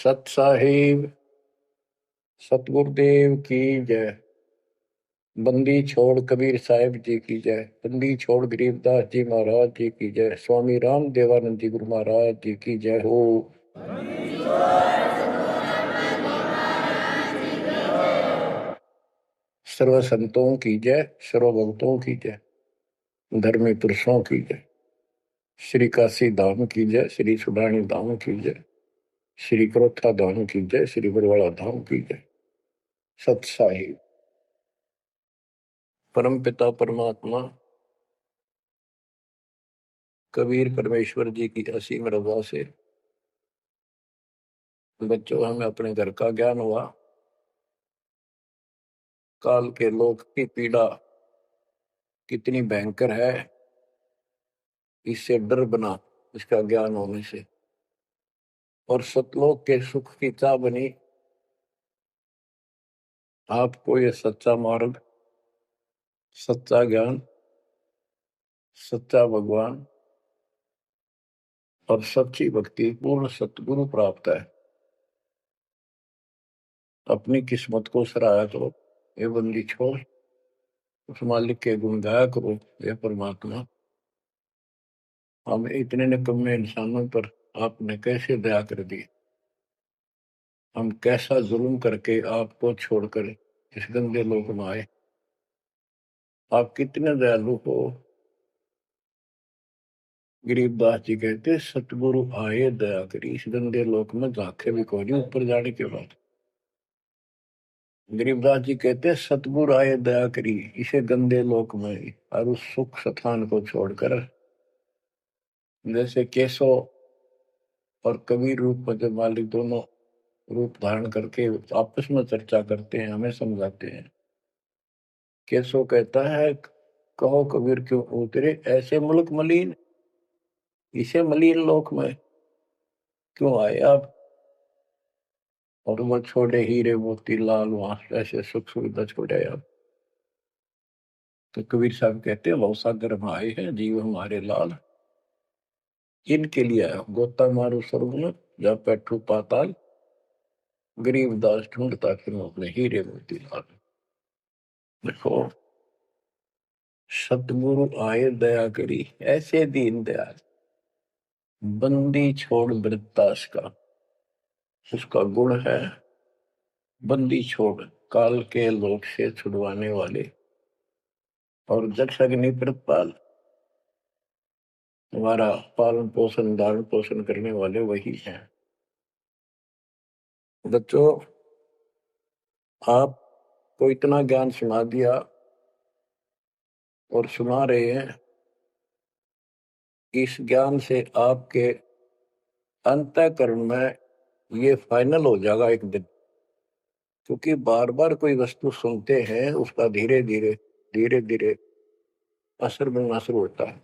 सत साहिब सतगुरुदेव की जय। बंदी छोड़ कबीर साहिब जी की जय। बंदी छोड़ गरीबदास जी महाराज जी की जय। स्वामी राम देवानंद जी गुरु महाराज जी की जय हो। सर्व संतों की जय, सर्व भक्तों की जय, धर्मी पुरुषों की जय। श्री काशी धाम की जय, श्री सुडानी धाम की जय, श्री क्रोथा धाम की जय, श्री बरवाड़ा धाम की जय। सत साहिब परम पिता परमात्मा कबीर परमेश्वर जी की असीम रजा से बच्चों हमें अपने घर का ज्ञान हुआ। काल के लोक की पीड़ा कितनी भयंकर है, इससे डर बना इसका ज्ञान होने से। और सतलोक के सुख की चाह बनी आपको ये सच्चा मार्ग, सच्चा ज्ञान, सच्चा भगवान और सच्ची भक्ति पूर्ण सतगुरु प्राप्त है। अपनी किस्मत को सराहा करो, ये बंदी छोड़ उस मालिक के गुण गाया करो। ये परमात्मा, हम इतने निकम्मे इंसानों पर आपने कैसे दया कर दी। हम कैसा जुल्म करके आपको छोड़कर इस गंदे लोक में आए। आप कितने दयालु हो। गरीबदास जी कहते सतगुरु आए दया करी, इस गंदे लोक में झांके भी कोई नहीं ऊपर जाने के बाद। गरीबदास जी कहते सतगुरु आए दया करी इसे गंदे लोक में और उस सुख स्थान को छोड़कर। जैसे केशव और कबीर रूप में जब मालिक दोनों रूप धारण करके आपस में चर्चा करते हैं, हमें समझाते हैं। केशव कहता है कहो कबीर क्यों उतरे ऐसे मुल्क मलिन, इसे मलिन लोक में क्यों आए आप। और वो छोड़े हीरे मोती लाल वहां ऐसे सुख सुविधा छोड़े आप। तो कबीर साहब कहते हैं बहुत सागर में आए हैं जीव हमारे लाल, इनके लिए आया गोता मारू स्वर्ग में जा बैठू पाताल, गरीब दास ढूंढता फिर अपने हीरे मोती लाल। देखो सतगुरु आए दया करी ऐसे दीन दयाल, बंदी छोड़ वृत्तास का उसका गुण है। बंदी छोड़ काल के लोक से छुड़वाने वाले और जक्ष अग्नि प्रतपाल, हमारा पालन पोषण धारण पोषण करने वाले वही हैं। बच्चों आपको इतना ज्ञान सुना दिया और सुना रहे हैं। इस ज्ञान से आपके अंतःकरण में ये फाइनल हो जाएगा एक दिन। क्योंकि बार बार कोई वस्तु सुनते हैं उसका धीरे धीरे धीरे धीरे असर बनना शुरू होता है।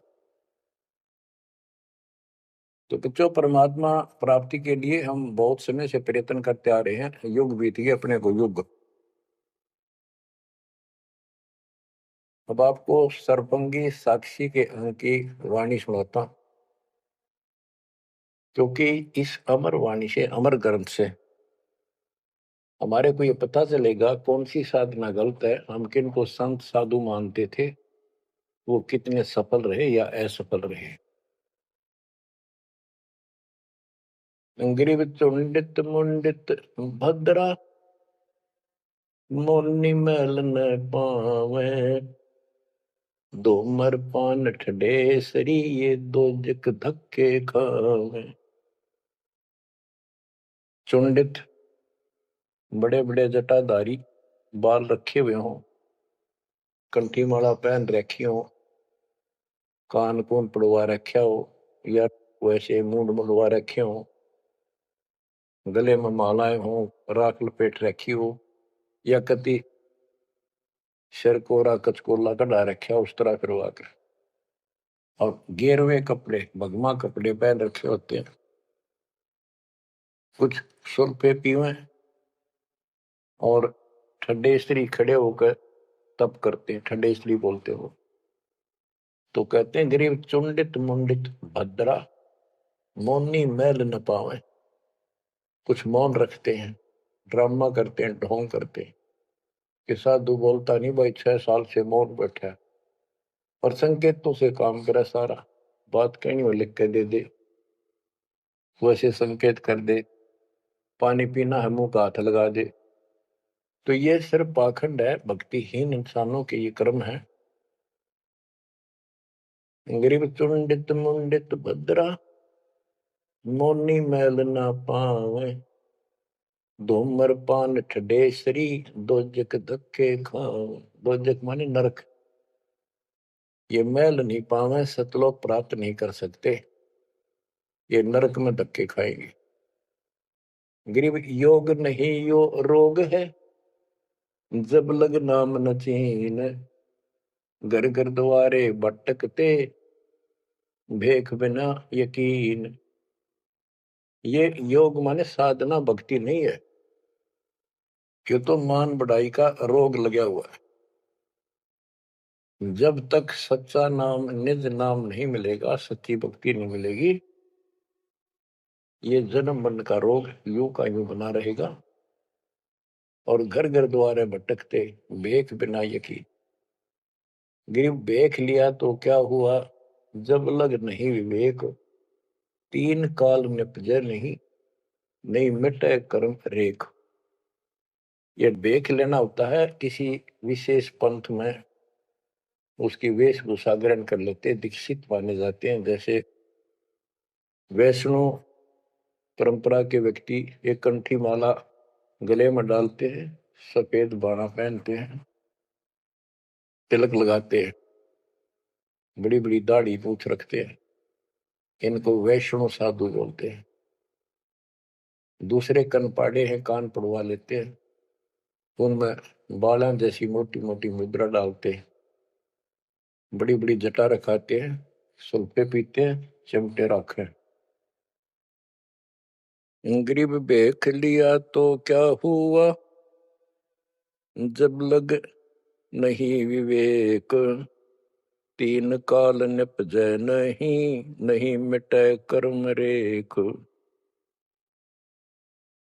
तो बच्चों परमात्मा प्राप्ति के लिए हम बहुत समय से प्रयत्न करते आ रहे हैं। युग बीत गए अपने को युग। अब आपको सर्पंगी साक्षी के अंक की वाणी सुनाता, क्योंकि इस अमर वाणी से अमर ग्रंथ से हमारे को ये पता चलेगा कौन सी साधना गलत है। हम किन को संत साधु मानते थे, वो कितने सफल रहे या असफल रहे। ग्रीव चुंडित मुंडित भद्रा, मोनी मैल न पावे, दो मर पान ठडे सरी ये दो जक धक्के खावे। चुंडित बड़े बड़े जटाधारी, बाल रखे हुए हों, कंठी माला पहन रखी हो, कान कून पड़वा रखा हो या वैसे मुंड मुड़वा रखे हो, गले में मालाएं हो, राख लपेट रखी हो या कति सिर कोरा कचकोला कढ़ा रखा उस तरह करवा कर, और गेरवे कपड़े भगमा कपड़े पहन रखे होते हैं। कुछ सुर पे पीवे और ठंडे स्त्री खड़े होकर तप करते हैं, ठंडे स्त्री बोलते हो। तो कहते हैं गरीब चुंडित मुंडित भद्रा, मोनी मैल न पावे। कुछ मौन रखते हैं, ड्रामा करते हैं, ढोंग करते हैं कि साधु बोलता नहीं भाई, 6 साल से मौन बैठा है, और संकेतों से काम करे सारा। बात कहनी हो लिख के दे दे, वैसे संकेत कर दे, पानी पीना है मुंह का हाथ लगा दे। तो ये सिर्फ पाखंड है, भक्तिहीन इंसानों के ये कर्म है। गरीब चुंडित मुंडित भद्रा, मोनी मैल ना पावे, धूमर पान ठडेसरी, दोजक धक्के खाओ। दोजक माने नरक। ये मैल नहीं पावे, सतलोक प्राप्त नहीं कर सकते, ये नरक में धक्के खाएंगे। गरीब योग नहीं यो रोग है, जब लग नाम न चीन, घर घर द्वारे भटकते, भेख बिना यकीन। ये योग माने साधना भक्ति नहीं है, क्यों तो मान बढ़ाई का रोग लगा हुआ है। जब तक सच्चा नाम निज नाम नहीं मिलेगा, सच्ची भक्ति नहीं मिलेगी, ये जन्म मरण का रोग यूं का यूं बना रहेगा। और घर घर द्वारे भटकते, भेख बिना यकीन। गिर भेख लिया तो क्या हुआ, जब लग नहीं विवेक, तीन काल निपजे नहीं, नहीं मिटे कर्म रेख। ये भेख लेना होता है किसी विशेष पंथ में, उसकी वेशभूषा ग्रहण कर लेते, दीक्षित माने जाते हैं। जैसे वैष्णव परंपरा के व्यक्ति एक कंठी माला गले में डालते हैं, सफेद बाणा पहनते हैं, तिलक लगाते हैं, बड़ी बड़ी दाढ़ी पूछ रखते हैं, इनको वैष्णव साधु बोलते हैं। दूसरे कनपाड़े हैं, कान पड़वा लेते हैं, उनमें बाला जैसी मोटी मोटी मुद्रा डालते हैं, बड़ी बड़ी जटा रखाते हैं, सुल्फे पीते हैं, चिमटे रखे। गरीब भेख लिया तो क्या हुआ, जब लग नहीं विवेक, तीन काल निपजै नहीं, नहीं मिटे कर्म रेख।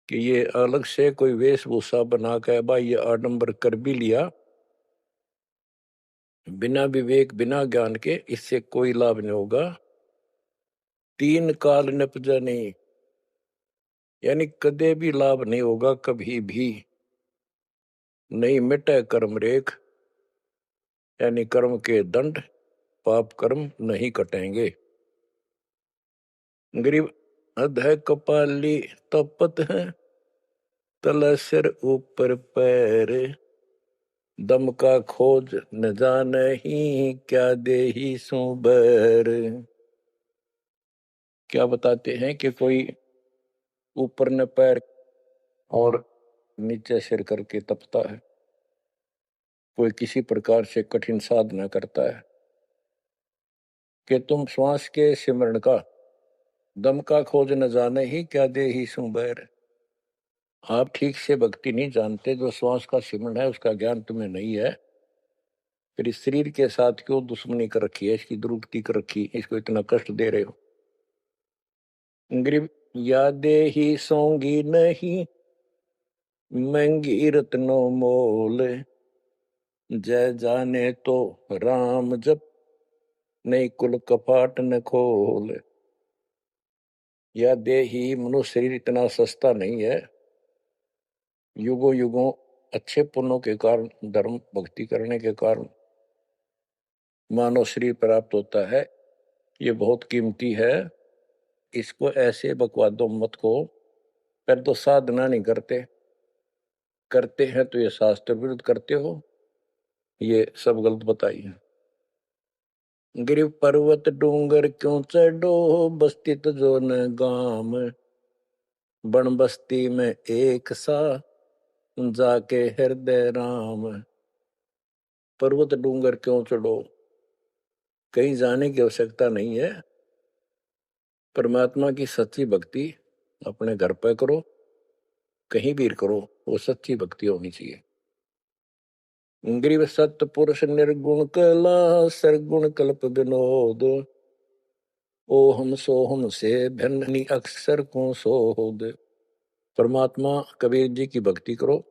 कि ये अलग से कोई वेशभूषा बना के भाई ये आडंबर कर भी लिया, बिना विवेक बिना ज्ञान के इससे कोई लाभ नहीं होगा। तीन काल निपजा नहीं, यानी कदे भी लाभ नहीं होगा, कभी भी नहीं मिटे कर्म रेख, यानी कर्म के दंड, पाप कर्म नहीं कटेंगे। गरीब अधः कपाली तपत है, तल सिर ऊपर पैर, दम का खोज न जाने ही, क्या देही सो बैर। क्या बताते हैं कि कोई ऊपर न पैर और नीचे सिर करके तपता है, कोई किसी प्रकार से कठिन साधना करता है, कि तुम श्वास के सिमरण का, दम का खोज न जाने ही, क्या दे ही सु बैर। आप ठीक से भक्ति नहीं जानते, जो श्वास का सिमरण है उसका ज्ञान तुम्हें नहीं है, फिर इस शरीर के साथ क्यों दुश्मनी कर रखी है, इसकी दुरुक्ति कर रखी, इसको इतना कष्ट दे रहे हो। गरीब यादे ही सोंगी नहीं, महंगी रत्नों मोल, जय जाने तो राम जप, नहीं कुल कपाट न खोल। या देही, मनुष्य शरीर इतना सस्ता नहीं है, युगों युगों अच्छे पुण्यों के कारण, धर्म भक्ति करने के कारण मानव शरीर प्राप्त होता है, ये बहुत कीमती है। इसको ऐसे बकवादों मत को, पर तो साधना नहीं करते, करते हैं तो ये शास्त्र विरुद्ध करते हो, ये सब गलत बताइए। गिर पर्वत डूंगर क्यों चढ़ो, बस्ती तो जो न गाम, बन बस्ती में एक सा, जाके हृदय राम। पर्वत डूंगर क्यों चढ़ो, कहीं जाने की आवश्यकता नहीं है। परमात्मा की सच्ची भक्ति अपने घर पर करो, कहीं भी करो, वो सच्ची भक्ति होनी चाहिए। ग्रीव सत्य पुरुष निर्गुण कला, सरगुण कल्प विनोद, ओहम सोहम से भिन्न अक्षर को सोद। परमात्मा कबीर जी की भक्ति करो।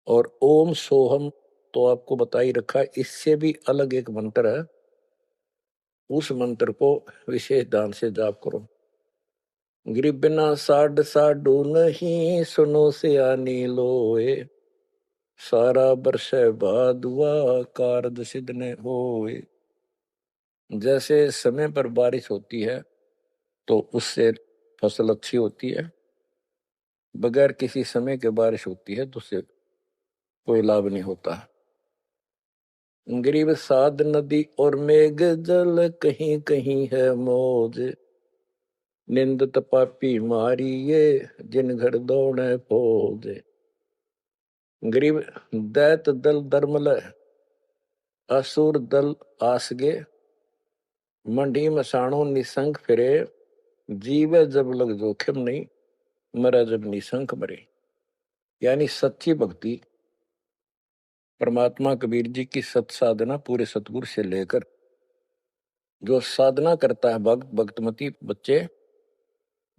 और ओम सोहम तो आपको बता ही रखा है, इससे भी अलग एक मंत्र है, उस मंत्र को विशेष ध्यान से जाप करो। गिरि बिना साड साडू नहीं, सुनो सियानी लोए, सारा बरस भादुआ कारज सिद्ध ने होए। जैसे समय पर बारिश होती है तो उससे फसल अच्छी होती है, बगैर किसी समय के बारिश होती है तो उससे कोई लाभ नहीं होता। ग्रीव साध नदी और मेघ जल, कहीं कहीं है मौज, निंदत पापी मारिये, जिन घर दौड़े फौज। ग्रीव दैत दल दरमल, असुर दल आसगे, मंडी मसाणों निसंग फिरे, जीवे जब लग जोखिम नहीं, मरा जब निसंक मरे। यानी सच्ची भक्ति, परमात्मा कबीर जी की सत साधना पूरे सतगुरु से लेकर जो साधना करता है भक्त भक्तमती बच्चे,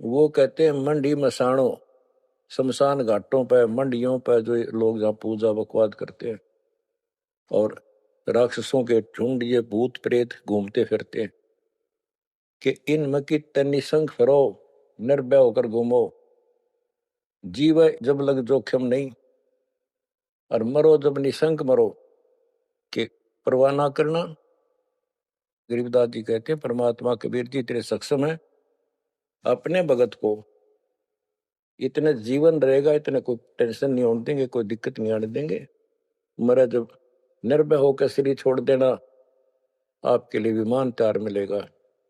वो कहते हैं मंडी मसाणों, शमशान घाटों पर मंडियों पर जो लोग जहाँ पूजा बकवाद करते हैं और राक्षसों के झुंड ये भूत प्रेत घूमते फिरते हैं, कि इन मकी तनिसंग फिरो, निर्भय होकर घूमो, जीव जब लग जोखिम नहीं, और मरो जब निशंक मरो, कि परवाह ना करना। गरीबदास जी कहते हैं परमात्मा कबीर जी तेरे सक्षम है, अपने भगत को इतने जीवन रहेगा, इतने कोई टेंशन नहीं होने देंगे, कोई दिक्कत नहीं आने देंगे। मरा जब निर्भय होकर शरीर छोड़ देना, आपके लिए विमान तैयार मिलेगा,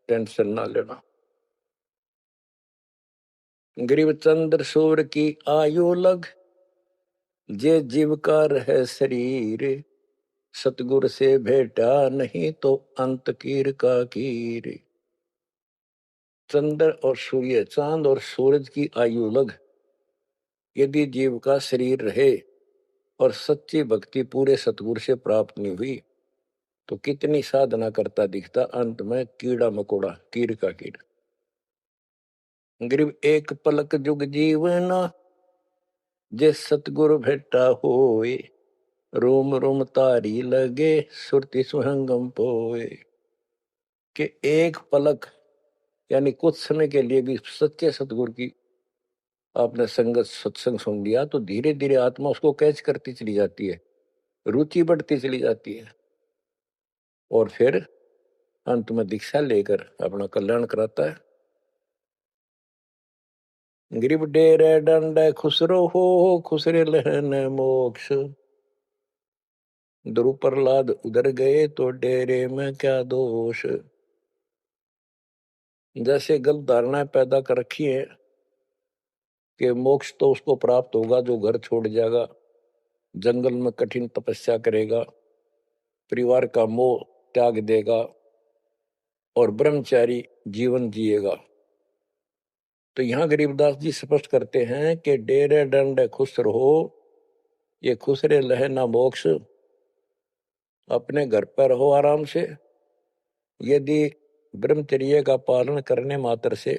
टेंशन ना लेना। गरीब चंद्र सूर्य की आयु लग, जे जीव का रहे शरीर, सतगुर से भेटा नहीं तो अंत कीर का कीर। चंद्र और सूर्य, चांद और सूरज की आयु लग, यदि जीव का शरीर रहे और सच्ची भक्ति पूरे सतगुरु से प्राप्त नहीं हुई, तो कितनी साधना करता दिखता, अंत में कीड़ा मकोड़ा, कीर का कीड़। गरीब एक पलक जुग जीवना, जे सतगुरु भेटा होए, रोम रोम तारी लगे, सुरति सुहंगम पोए। कि एक पलक यानी कुछ समय के लिए भी सच्चे सतगुरु की आपने संगत सत्संग सुन लिया, तो धीरे धीरे आत्मा उसको कैच करती चली जाती है, रुचि बढ़ती चली जाती है, और फिर अंत में दीक्षा लेकर अपना कल्याण कराता है। गिरिब डेरे डंड खुसरो हो, खुसरे लहन मोक्ष, ध्रुव प्रहलाद उधर गए तो डेरे में क्या दोष। जैसे गलत धारणाएं पैदा कर रखी है कि मोक्ष तो उसको प्राप्त होगा जो घर छोड़ जाएगा, जंगल में कठिन तपस्या करेगा, परिवार का मोह त्याग देगा और ब्रह्मचारी जीवन जिएगा। तो यहां गरीबदास जी स्पष्ट करते हैं कि डेरे डंड खुश रहो, ये खुश रे लहे ना मोक्ष, अपने घर पर रहो आराम से। यदि ब्रह्मचर्य का पालन करने मात्र से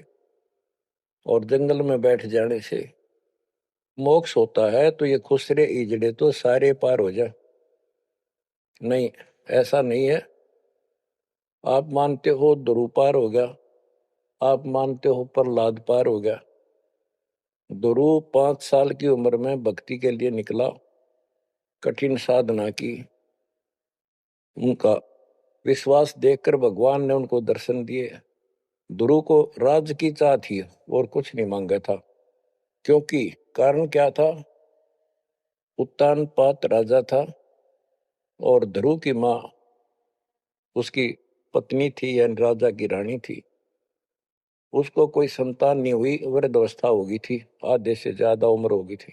और जंगल में बैठ जाने से मोक्ष होता है, तो ये खुश रे इजड़े तो सारे पार हो जाए। नहीं, ऐसा नहीं है। आप मानते हो ध्रुव पार हो गया, आप मानते हो प्रहलाद पार हो गया। ध्रुव 5 साल की उम्र में भक्ति के लिए निकला, कठिन साधना की, उनका विश्वास देखकर भगवान ने उनको दर्शन दिए। ध्रुव को राज्य की चाह थी और कुछ नहीं मांगा था, क्योंकि कारण क्या था, उत्तानपाद राजा था और ध्रुव की माँ उसकी पत्नी थी यानी राजा की रानी थी। उसको कोई संतान नहीं हुई, वृद्धावस्था हो गई थी, आधे से ज्यादा उम्र हो गई थी।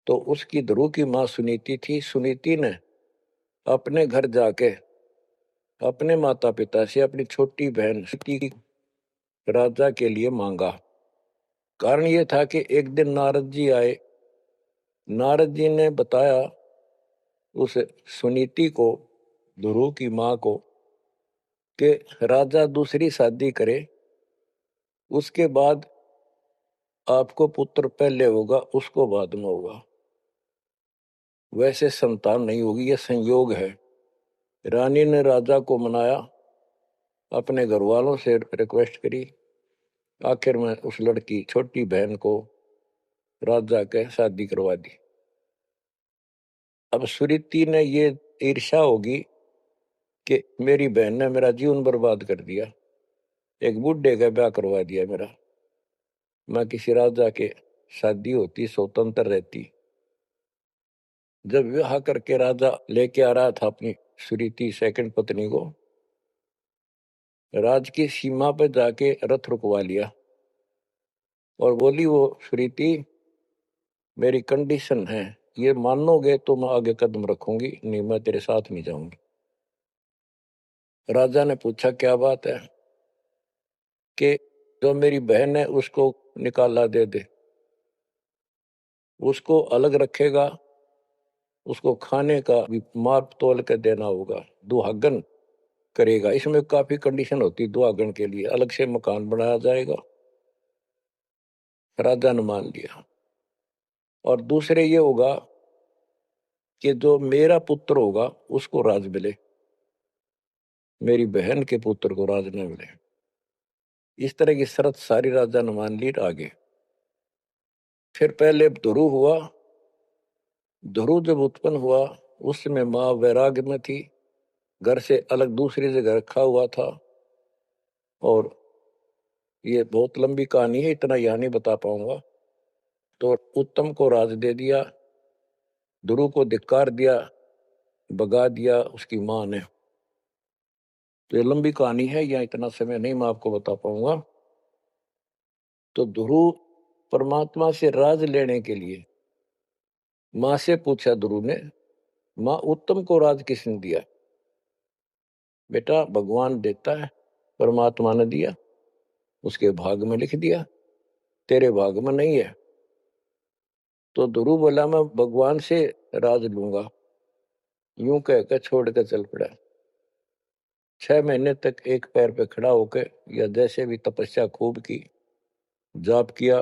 तो उसकी ध्रुव की माँ सुनीति थी। सुनीति ने अपने घर जाके अपने माता पिता से अपनी छोटी बहन सीती राजा के लिए मांगा। कारण ये था कि एक दिन नारद जी आए, नारद जी ने बताया उस सुनीति को, ध्रुव की माँ को, कि राजा दूसरी शादी करे, उसके बाद आपको पुत्र पहले होगा, उसको बाद में होगा। वैसे संतान नहीं होगी, यह संयोग है। रानी ने राजा को मनाया, अपने घर वालों से रिक्वेस्ट करी, आखिर में उस लड़की छोटी बहन को राजा के शादी करवा दी। अब सुरीति ने ये ईर्ष्या होगी कि मेरी बहन ने मेरा जीवन बर्बाद कर दिया, एक बूढ़े का ब्याह करवा दिया मेरा, मैं किसी राजा के शादी होती, स्वतंत्र रहती। जब विवाह करके राजा लेके आ रहा था अपनी सुरीति सेकंड पत्नी को, राज की सीमा पर जाके रथ रुकवा लिया और बोली वो सुरीति, मेरी कंडीशन है, ये मानोगे तो मैं आगे कदम रखूंगी, नहीं मैं तेरे साथ नहीं जाऊंगी। राजा ने पूछा क्या बात है? कि जो मेरी बहन है उसको निकाला दे दे, उसको अलग रखेगा, उसको खाने का भी माप तोल के देना होगा, दुहागन करेगा। इसमें काफी कंडीशन होती, दुहागन के लिए अलग से मकान बनाया जाएगा। राजा ने मान लिया। और दूसरे ये होगा कि जो मेरा पुत्र होगा उसको राज मिले, मेरी बहन के पुत्र को राज न मिले। इस तरह की शर्त सारी राजा ने मान ली। आगे फिर पहले ध्रुव हुआ। ध्रुव जब उत्पन्न हुआ उस समय माँ वैराग्य में थी, घर से अलग दूसरी जगह रखा हुआ था। और ये बहुत लंबी कहानी है, इतना यहाँ नहीं बता पाऊंगा। तो उत्तम को राज दे दिया, ध्रुव को धिक्कार दिया, भगा दिया उसकी माँ ने। तो ये लंबी कहानी है, यहाँ इतना समय नहीं मैं आपको बता पाऊंगा। तो ध्रुव परमात्मा से राज लेने के लिए माँ से पूछा ध्रुव ने, माँ उत्तम को राज किसने दिया? बेटा भगवान देता है, परमात्मा ने दिया, उसके भाग में लिख दिया, तेरे भाग में नहीं है। तो ध्रुव बोला मैं भगवान से राज लूंगा। यूं कहकर छोड़ कर चल पड़ा। 6 महीने तक एक पैर पे खड़ा होकर या जैसे भी तपस्या खूब की, जाप किया।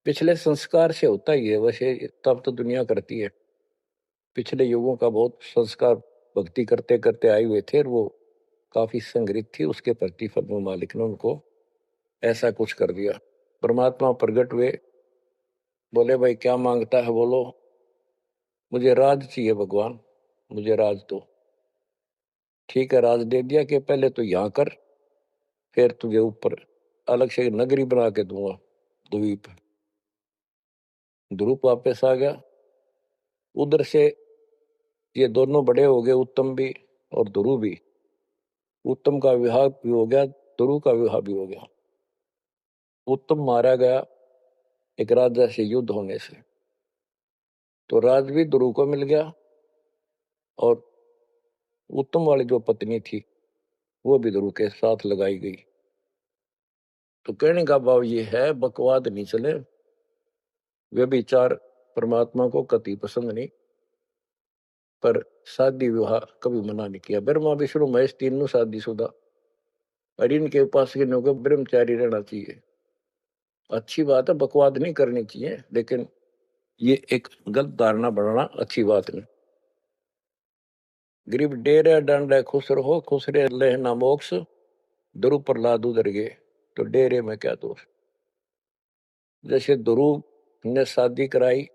पिछले संस्कार से होता ही है, वैसे तब तो दुनिया करती है। पिछले युगों का बहुत संस्कार भक्ति करते करते आए हुए थे और वो काफी संग्रहित थी, उसके प्रति फल मालिक ने उनको ऐसा कुछ कर दिया। परमात्मा प्रकट हुए, बोले भाई क्या मांगता है बोलो। मुझे राज चाहिए भगवान, मुझे राज दो। ठीक है, राज दे दिया कि पहले तो यहाँ कर, फिर तुझे ऊपर अलग से नगरी बना के दूंगा द्वीप। ध्रुव वापस आ गया। उधर से ये दोनों बड़े हो गए, उत्तम भी और ध्रुव भी। उत्तम का विवाह भी हो गया, ध्रुव का विवाह भी हो गया। उत्तम मारा गया एक राजा से युद्ध होने से, तो राज भी ध्रुव को मिल गया और उत्तम वाली जो पत्नी थी वो भी ध्रुव के साथ लगाई गई। तो कहने का भाव ये है, बकवाद नहीं चले। व्यभिचार परमात्मा को कति पसंद नहीं, पर शादी विवाह कभी मना नहीं किया। ब्रह्मा विष्णु महेश तीनों शादीशुदा, और इनके उपासक को ब्रह्मचारी रहना चाहिए। अच्छी बात है, बकवाद नहीं करनी चाहिए, लेकिन ये एक गलत धारणा बनाना अच्छी बात नहीं। गरीब डेरे डंडे खुश रहो, खुश रहे लेना मोक्ष, ध्रुव प्रहलाद उधर गए, तो डेरे में क्या दोष। जैसे ध्रुव ने शादी कराई,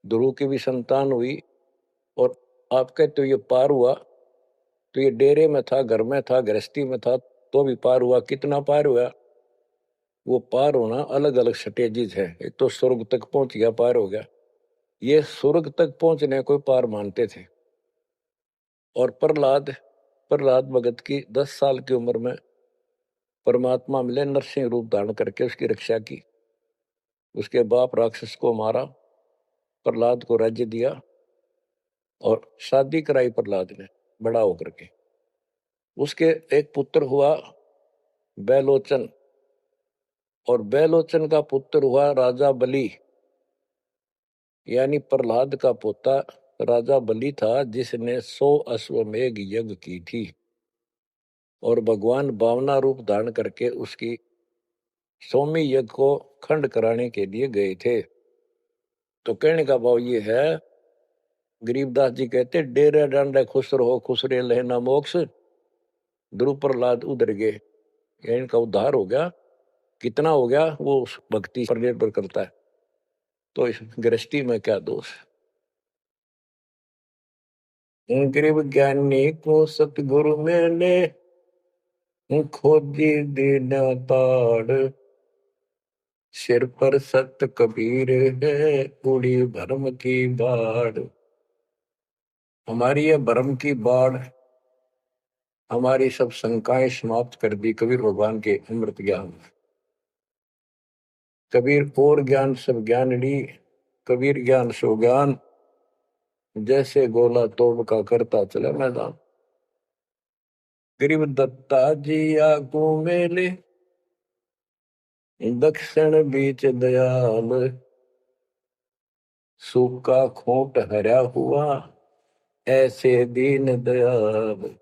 ध्रुव की भी संतान हुई, और आपके तो ये पार हुआ, तो ये डेरे में था, घर में था, गृहस्थी में था, तो भी पार हुआ। कितना पार हुआ? वो पार होना अलग अलग स्टेजेज है। एक तो स्वर्ग तक पहुंच गया, पार हो गया। ये स्वर्ग तक पहुंचने को पार मानते थे। और प्रहलाद, प्रहलाद भगत की 10 साल की उम्र में परमात्मा मिले, नरसिंह रूप धारण करके उसकी रक्षा की। उसके बाप राक्षस को मारा, प्रहलाद को राज्य दिया और शादी कराई प्रहलाद ने बड़ा होकर के। उसके एक पुत्र हुआ बैलोचन, और बैलोचन का पुत्र हुआ राजा बलि। यानी प्रहलाद का पोता राजा बलि था, जिसने 100 अश्वमेघ यज्ञ की थी। और भगवान बावना रूप धारण करके उसकी सोमी यज्ञ को खंड कराने के लिए गए थे। तो कहने का भाव ये है, गरीबदास जी कहते डेरे डांडे खुश रहो खुश रे लहना मोक्ष, ध्रुव प्रहलाद उधर गए। इनका उद्धार हो गया। कितना हो गया वो उस भक्ति पर निर्भर करता है। तो इस गृहस्थी में क्या दोष है। गरीब ज्ञानी को सतगुरु मैंने खोजी दीन ताड़, सिर पर सत कबीर है उड़ी भरम की बाढ़। हमारी ये भरम की बाढ़ हमारी सब शंकाएं समाप्त कर दी कबीर भगवान के अमृत ज्ञान। कबीर और ज्ञान सब ज्ञानड़ी, कबीर ज्ञान सो ज्ञान, जैसे गोला तोड़ का करता चले मैदान। गरीब दत्ता जी आगू मेले, दक्षिण बीच दयाल, सूखा खोट हरा हुआ ऐसे दीन दयाल।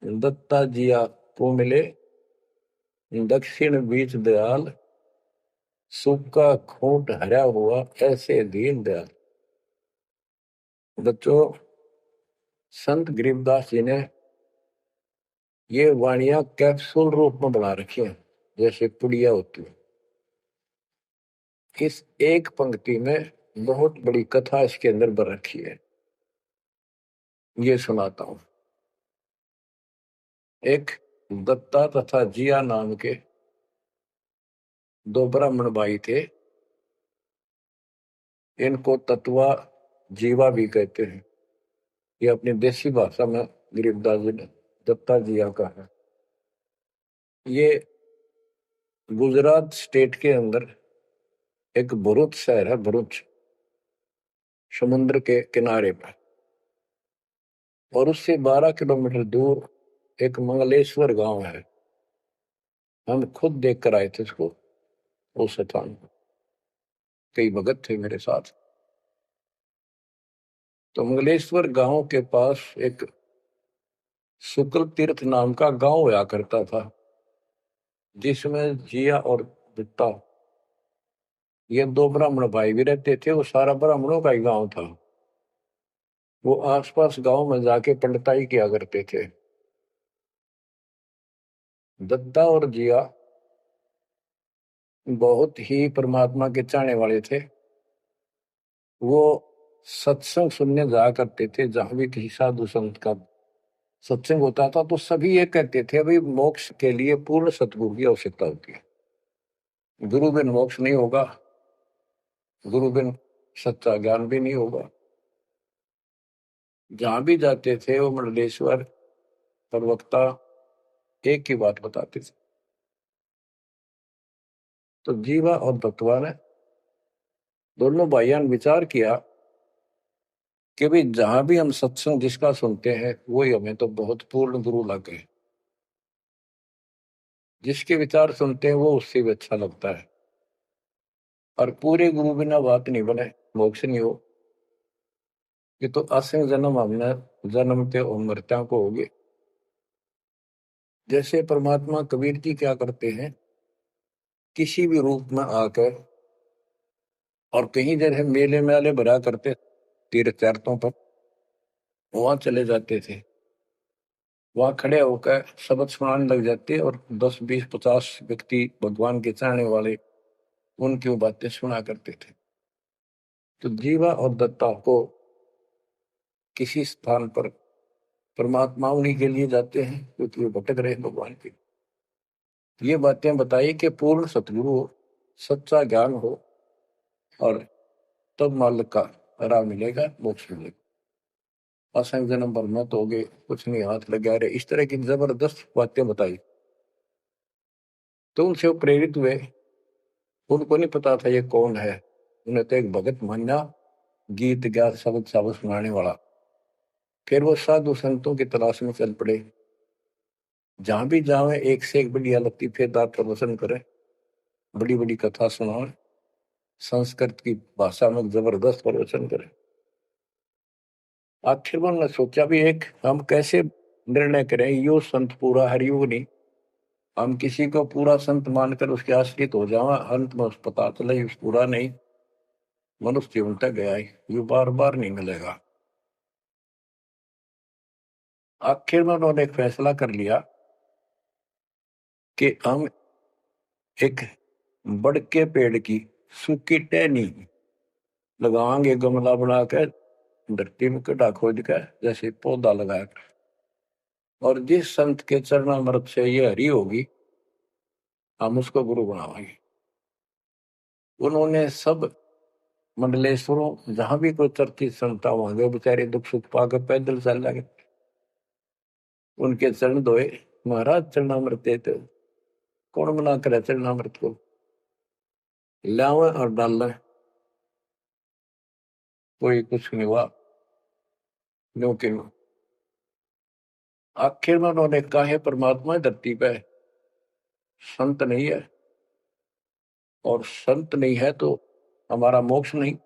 दत्ता जी आगू मिले, दक्षिण बीच दयाल, सूखा खोट हरा हुआ ऐसे दीन दयाल। बच्चों, संत गरीबदास जी ने ये वाणियां कैप्सूल रूप में बना रखी हैं, जैसे पुड़िया होती है। इस एक पंक्ति में बहुत बड़ी कथा इसके अंदर भर रखी है। ये सुनाता हूं। एक दत्ता तथा जिया नाम के दो ब्राह्मण भाई थे। इनको तत्वा जीवा भी कहते हैं। ये अपनी देसी भाषा में गरीबदास जी ने दत्ता जिया का है। ये गुजरात स्टेट के अंदर एक भरूच शहर है, भरूच, समुद्र के किनारे पर। और उससे 12 किलोमीटर दूर एक मंगलेश्वर गांव है। हम खुद देख कर आए थे इसको, उस स्थान को। कई भगत थे मेरे साथ। तो मंगलेश्वर गांव के पास एक शुक्ल तीर्थ नाम का गांव हुआ करता था, जिसमें जिया और दत्ता ये दो ब्राह्मण भाई भी रहते थे। वो सारा ब्राह्मणों का ही गांव था। वो आसपास गांव में जाके पंडिताई किया करते थे। दत्ता और जिया बहुत ही परमात्मा के चाहने वाले थे। वो सत्संग सुनने जाया करते थे। जहां भी किसी साधु संत का सत्संग होता था तो सभी ये कहते थे भाई मोक्ष के लिए पूर्ण सतगुरु की आवश्यकता होती है। गुरु बिन मोक्ष नहीं होगा, गुरु बिन सच्चा ज्ञान भी नहीं होगा। जहां भी जाते थे वो मंडलेश्वर प्रवक्ता एक ही बात बताते थे। तो जीवा और दत्तवा ने दोनों भाइयों ने विचार किया कि भाई जहां भी हम सत्संग जिसका सुनते हैं वही हमें तो बहुत पूर्ण गुरु लगे। जिसके विचार सुनते हैं वो उससे भी अच्छा लगता है। और पूरे गुरु बिना बात नहीं बने, मोक्ष नहीं हो। ये तो असंग जन्म हमने जन्मते और मरत्या को होगे। जैसे परमात्मा कबीर जी क्या करते हैं, किसी भी रूप में आकर, और कहीं जगह मेले मेले भरा करते तीर्थ तीर्थों पर, वहां चले जाते थे। वहां खड़े होकर शब्द सुनाने लग जाते और 10 20 50 व्यक्ति भगवान के चाहने वाले उनकी वो बातें सुना करते थे। तो जीवा और दत्ता को किसी स्थान पर परमात्मा उन्हीं के लिए जाते हैं क्योंकि वो भटक रहे भगवान के। ये बातें बताई कि पूर्ण सतगुरु हो, सच्चा ज्ञान हो, और तब मालिक का राह मिलेगा, मोक्ष मिलेगा। असंग जन्म पर मत होगे, कुछ नहीं हाथ लगा रहे, इस तरह की जबरदस्त बातें बताई। तो उनसे वो प्रेरित हुए। उनको नहीं पता था ये कौन है। उन्हें तो एक भगत माना, गीत गा शब्द शब्द सुनाने वाला। फिर वो साधु संतों की तलाश में चल पड़े। जहां भी जावे एक से एक बढ़िया लतीफेदार प्रवचन करे, बड़ी बड़ी कथा सुनाए, संस्कृत की भाषा में जबरदस्त प्रवचन करे। आखिर उन्होंने सोचा भी एक हम कैसे निर्णय करें, यो संत पूरा हरियुग नहीं, हम किसी को पूरा संत मानकर उसके आश्रित हो जावा, अंत में उस पता चले उस पूरा नहीं, मनुष्य जीवन तक गया है, ये बार बार नहीं मिलेगा। आखिर में उन्होंने एक फैसला कर लिया कि हम एक बड़ के पेड़ की सूखी टहनी लगाएंगे, गमला बना कर धरती में गड्ढा खोद कर जैसे पौधा लगाया, और जिस संत के चरणामृत से ये हरी होगी हम उसको गुरु बनाएंगे। उन्होंने सब मंडलेश्वरों जहां भी कोई चर्चित संता होंगे बेचारे दुख सुख पाकर पैदल चल लगे, उनके चरण धोए, महाराज चरणामृत देते, कौन मना करे चरणामृत को, लावे और डाल, कोई कुछ नहीं हुआ। क्योंकि आखिर में उन्होंने कहा है परमात्मा धरती पे संत नहीं है, और संत नहीं है तो हमारा मोक्ष नहीं,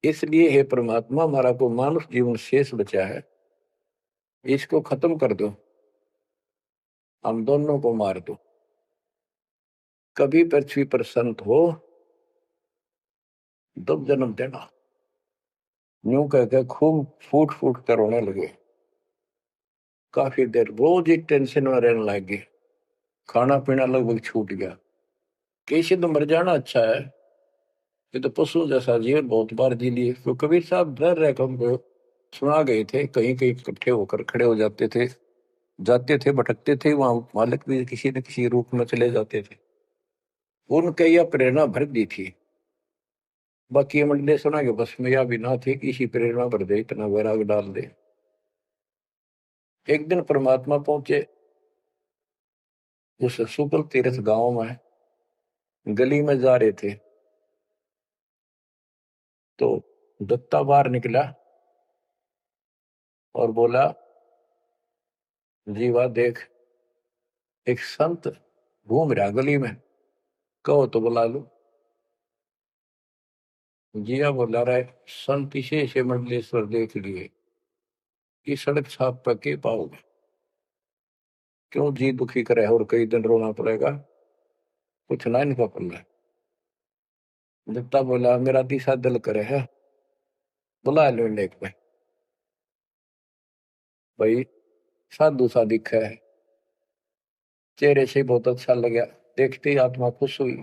इसलिए हे परमात्मा हमारा को मानुष जीवन शेष बचा है, इसको खत्म कर दो, हम दोनों को मार दो, कभी पृथ्वी पर संत हो तब जन्म देना। यूं कहकर खूब फूट फूट कर रोने लगे। काफी देर रोज ही टेंशन में रहने लग गए, खाना पीना लगभग छूट गया। कैसे तो मर जाना अच्छा है, ये तो पशु जैसा जीवन बहुत बार जी लिए। तो कबीर साहब डर रहे हमको सुना गए थे, कहीं कहीं इकट्ठे होकर खड़े हो जाते थे, जाते थे, भटकते थे, वहां मालिक भी किसी न किसी रूप में चले जाते थे, उनके यह प्रेरणा भर दी थी। बाकी मंडले सुना के बस में यह भी ना थे कि इसी प्रेरणा भर दे, इतना वैराग डाल दे। एक दिन परमात्मा पहुंचे उस सुकल तीर्थ गांव में, गली में जा रहे थे तो दत्ता बाहर निकला और बोला, जीवा देख एक संत घूम रहा गली में, कहो तो बुला लो। जिया बोला रहे, संत इसे से मंडलेश्वर देख लिए कि सड़क छाप पर के पाओगे, क्यों जी दुखी करे और कई दिन रोना पड़ेगा, कुछ ना इनका पल्ला। दत्ता बोला, मेरा तीसरा दिल करे है, बुला लो लेक में। भाई साधु सा दिखा है, चेहरे से बहुत अच्छा लगा, देखते ही आत्मा खुश हुई।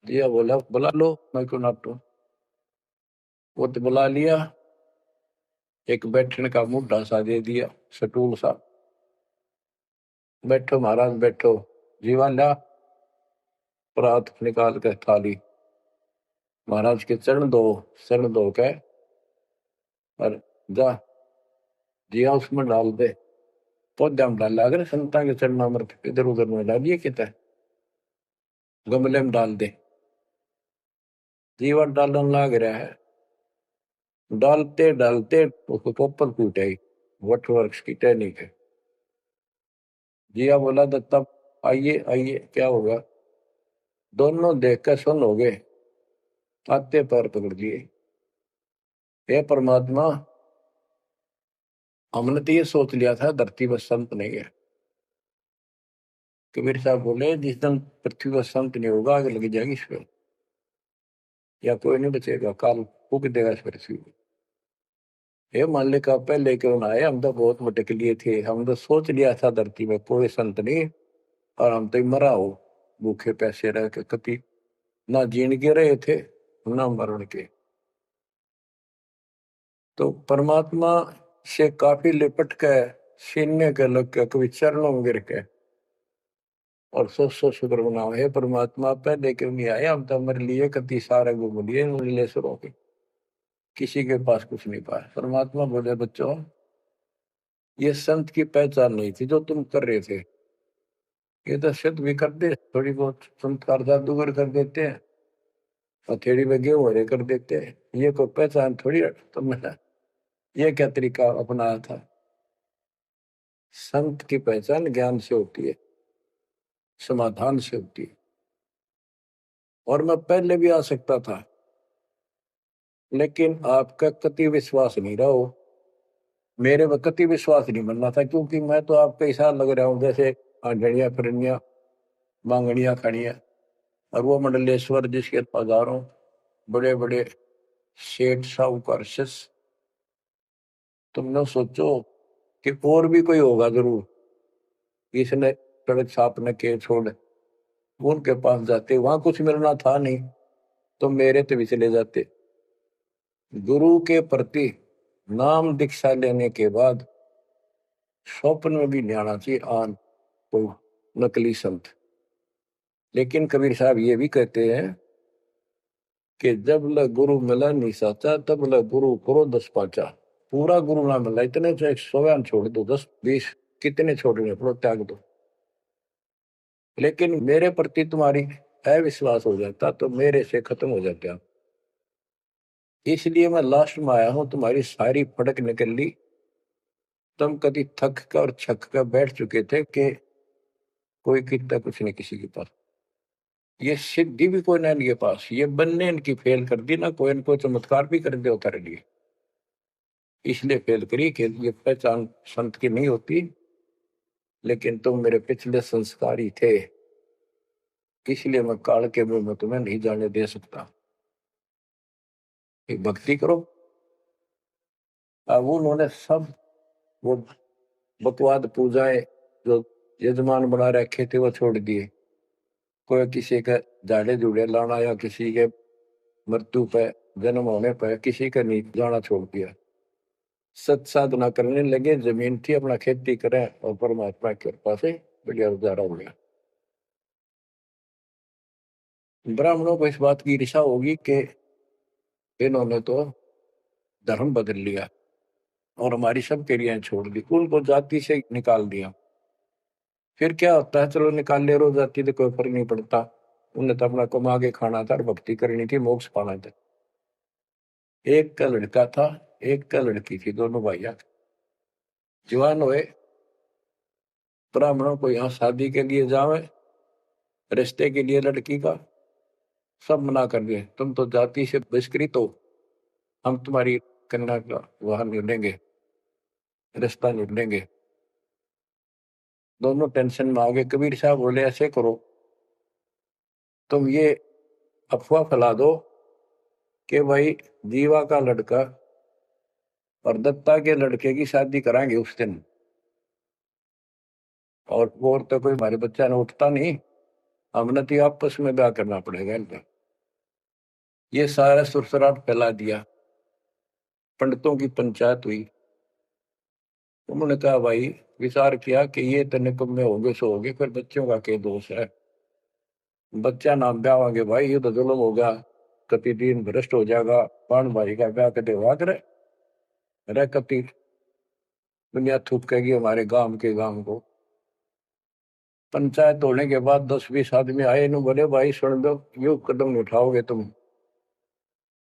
जिया बोला, बुला लो, मैं क्यों नाटू। वो तो बुला लिया, एक बैठने का मुड्ढा सा दे दिया, सटूल सा, बैठो महाराज बैठो। जीवा ला परात निकाल कर थाली, महाराज के चरण दो, चरण दो के और जा जिया उसमें डाल दे, पौधा में डाल, अगर संता के चरणामृत इधर उधर में डालिए कितना, गमले में डाल दे। जीवा डालने लग रहा है, डालते डालते उसको पोपल फूट आई, वट वृक्ष की टहनी के। जिया बोला, दत्ता आइए आइए, क्या होगा। दोनों देख कर सुन हो गए, आते पैर पकड़ लिए। हे परमात्मा, हमने तो ये सोच लिया था धरती पर संत नहीं है। कबीर साहब बोले, जिस दिन पृथ्वी पर संत नहीं होगा आग लग जाएगी इस पर, या कोई नहीं बचेगा, काल फूक देगा इस पृथ्वी को। हे मालिक आप पहले क्यों ना आए, हम तो बहुत भटक लिए थे, हम तो सोच लिया था धरती में कोई संत नहीं, और हम तो मरा हो भूखे पैसे रह के, कति ना जीण के रहे थे ना मरण के। तो परमात्मा से काफी लिपट के सीने के लग के कभी चरणों में गिर के और सौ शुक्र मनाओ, हे परमात्मा पहले क्यों नहीं आए, हम तो हमारे लिए कति सारे घूम लिए नीलेश्वरों के, किसी के पास कुछ नहीं पाया। परमात्मा बोले, बच्चों ये संत की पहचान नहीं थी जो तुम कर रहे थे, ये तो सिद्ध भी कर दे, थोड़ी बहुत चमत्कार जादूगर कर देते हैं, हथेड़ी में गेहूं हरे कर देते हैं, ये कोई पहचान थोड़ी है तुमने, ये क्या तरीका अपनाया था। संत की पहचान ज्ञान से होती है, समाधान से होती है। और मैं पहले भी आ सकता था, लेकिन आपका कति विश्वास नहीं रहा हो, मेरे में कति विश्वास नहीं बनना था, क्योंकि मैं तो आपके हिसाब लग रहा हूं जैसे आंधड़िया फिरनिया मांगड़िया खड़िया। और वो मंडलेश्वर जिसके हजारों बड़े बड़े सेठ साहूकार शिष्य, तुम लोग सोचो कि और भी कोई होगा जरूर, इसने सड़क छापने के छोड़ उनके पास जाते, वहां कुछ मिलना था नहीं तो मेरे ते भी चले जाते। गुरु के प्रति नाम दीक्षा लेने के बाद स्वप्न में भी नहीं आना चाहिए आन कोई नकली संत। लेकिन कबीर साहब ये भी कहते हैं कि जब ल गुरु मिला नहीं साचा तब ल गुरु करो 10 पाचा। पूरा गुरु ना मिला, इतने चाहे 100 छोड़ दो, 10 20 कितने छोड़ने पड़ो त्याग दो, लेकिन मेरे प्रति तुम्हारी अविश्वास हो जाता तो मेरे से खत्म हो जाते आप। इसलिए मैं लास्ट में आया हूं, तुम्हारी सारी फड़क निकल ली। तुम कभी थक कर और छक कर बैठ चुके थे कि कोई कितना कुछ नहीं किसी के पास, ये सिद्धि भी कोई ना इनके पास, ये बनने इनकी फेल कर दी ना, कोई इनको चमत्कार भी कर दे उतारे लिए। इसलिए फेल करी कि ये पहचान संत की नहीं होती, लेकिन तुम मेरे पिछले संस्कारी थे, इसलिए मैं काल के मुंह में तुम्हें नहीं जाने दे सकता। एक भक्ति करो। अब उन्होंने सब वो बकवाद पूजाएं जो यजमान बना रखे थे वो छोड़ दिए। कोई किसी के झाड़े झूड़े लाना या किसी के मृत्यु पे जन्म होने पर किसी का नहीं जाना छोड़ दिया। सत साधना करने लगे, जमीन थी अपना खेती करें और परमात्मा की कृपा से बढ़िया गुजारा हो गया। ब्राह्मणों को इस बात की ईर्षा होगी कि इन्होंने तो धर्म बदल लिया और हमारी सब क्रियाएं छोड़ दी, कुल को जाति से निकाल दिया। फिर क्या होता है, चलो निकाल ले रो जाति तो कोई फर्क नहीं पड़ता, उन्हें तो अपना कमा के खाना था और भक्ति करनी थी, मोक्ष पाना था। एक का लड़का था, एक का लड़की थी, दोनों भैया जवान हुए। ब्राह्मणों को यहाँ शादी के लिए जावे, रिश्ते के लिए लड़की का सब मना कर दिए, तुम तो जाति से बहिष्कृत हो, हम तुम्हारी कन्या का वहां नहीं लेंगे, रिश्ता नहीं लेंगे। दोनों टेंशन में आ गए। कबीर साहब बोले ऐसे करो, तुम ये अफवाह फैला दो कि भाई जीवा का लड़का और दत्ता के लड़के की शादी कराएंगे उस दिन, और वो तो कोई हमारे बच्चा ने उठता नहीं, हमने तो आपस में ब्याह करना पड़ेगा इनका। ये सारा सुरसराट फैला दिया, पंडितों की पंचायत हुई। उन्होंने कहा भाई विचार किया कि ये तो निकम्मे होंगे सो होंगे, फिर बच्चों का क्या दोष है, बच्चा नाम ब्यावांगे भाई ये तो जुल्म होगा, कति दिन भ्रष्ट हो जाएगा, पान भाई का ब्याह कदे हुआ करे रे, कति दुनिया थूकेगी हमारे गांव के गांव को। पंचायत होने के बाद 10 20 आदमी आए, इन्हों बोले भाई सुन दो, यू कदम नहीं उठाओगे तुम,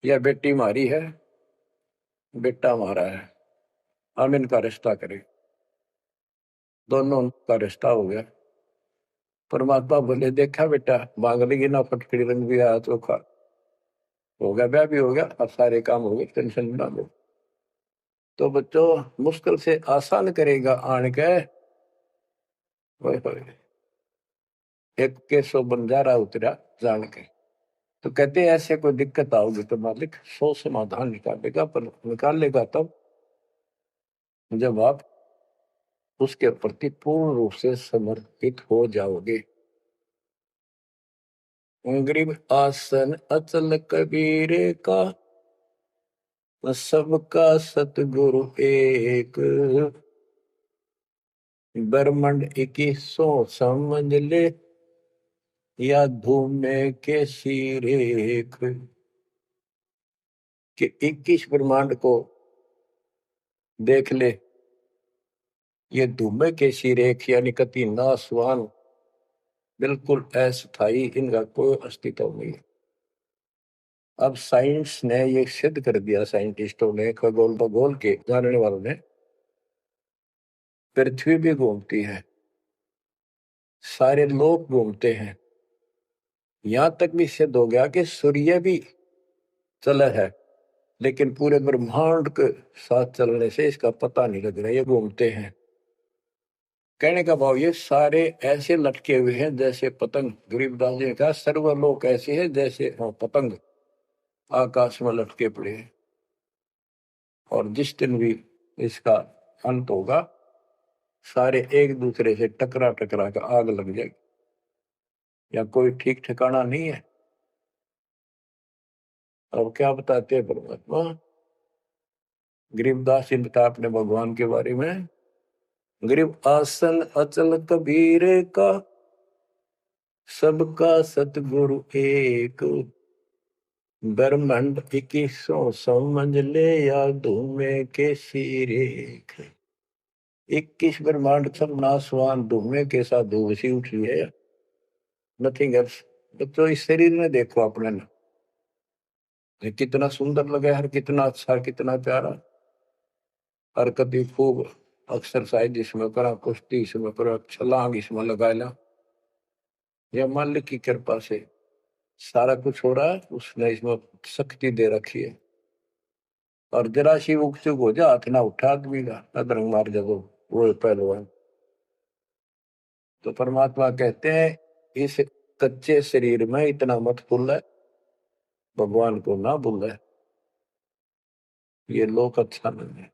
यह बेटी हमारी है, बेटा हमारा है, हम इनका रिश्ता करें। दोनों का रिश्ता हो गया। परमात्मा बोले देखा बेटा मांग लेगी ना, फटकड़ी रंग भी आया चोखा, हो गया ब्याह भी हो गया, अब सारे काम हो गए, टेंशन ना लो। तो बच्चों मुश्किल से आसान करेगा आन के, ओए होए, एक के सो बंजारा उतरा जान के। तो कहते हैं ऐसे कोई दिक्कत आओगी तो मालिक 100 समाधान निकालेगा, पर निकालेगा तब जब आप उसके प्रति पूर्ण रूप से समर्पित हो जाओगे। गरीब आसन अचल कबीर का, सबका सतगुरु एक, ब्रह्मंड 2100 समझ ले, या धूम में के सिरेख। कि 21 ब्रह्मांड को देख ले, ये धूमे के सिरेख यानी कति नासवान, बिल्कुल अस्थाई, इनका कोई अस्तित्व नहीं। अब साइंस ने ये सिद्ध कर दिया, साइंटिस्टों ने, खगोल भगोल के जानने वालों ने, पृथ्वी भी घूमती है, सारे लोग घूमते हैं, यहां तक भी सिद्ध हो गया कि सूर्य भी चला है, लेकिन पूरे ब्रह्मांड के साथ चलने से इसका पता नहीं लग रहा, ये घूमते हैं। कहने का भाव ये सारे ऐसे लटके हुए हैं जैसे पतंग। गरीबदास जी ने कहा सर्वलोक ऐसे है जैसे पतंग आकाश में लटके पड़े हैं। और जिस दिन भी इसका अंत होगा सारे एक दूसरे से टकरा टकरा कर आग लग जाएगी, या कोई ठीक ठिकाना नहीं है। और क्या बताते हैं परमात्मा? गरीबदास जी बता अपने भगवान के बारे में, गरीब आसन अचल कबीर का, सबका सतगुरु एक, ब्रह्मांड 2100 समझ ले या धूमे के सिरेख। 21 ब्रह्मांड सब नासवान धूमे के साथ धूसी उठ रही है, नथिंग एल्स। तो इस शरीर में देखो अपने ना, ये कितना सुंदर लगा है, कितना अच्छा, कितना प्यारा। हरकत खूब, एक्सरसाइज इसमें करा, कुश्ती इसमें करा, छलांग इसमें लगा ला। यह मालिक की कृपा से सारा कुछ हो रहा है, उसने इसमें शक्ति दे रखी है। और जरा सी उग चुक हो जा, हाथ ना उठा आदमी का, अदरंग मार जब वो पहलवान। तो परमात्मा कहते हैं इस कच्चे शरीर में इतना मत भूल, भगवान को ना भूल। ये लोक अच्छा नहीं है,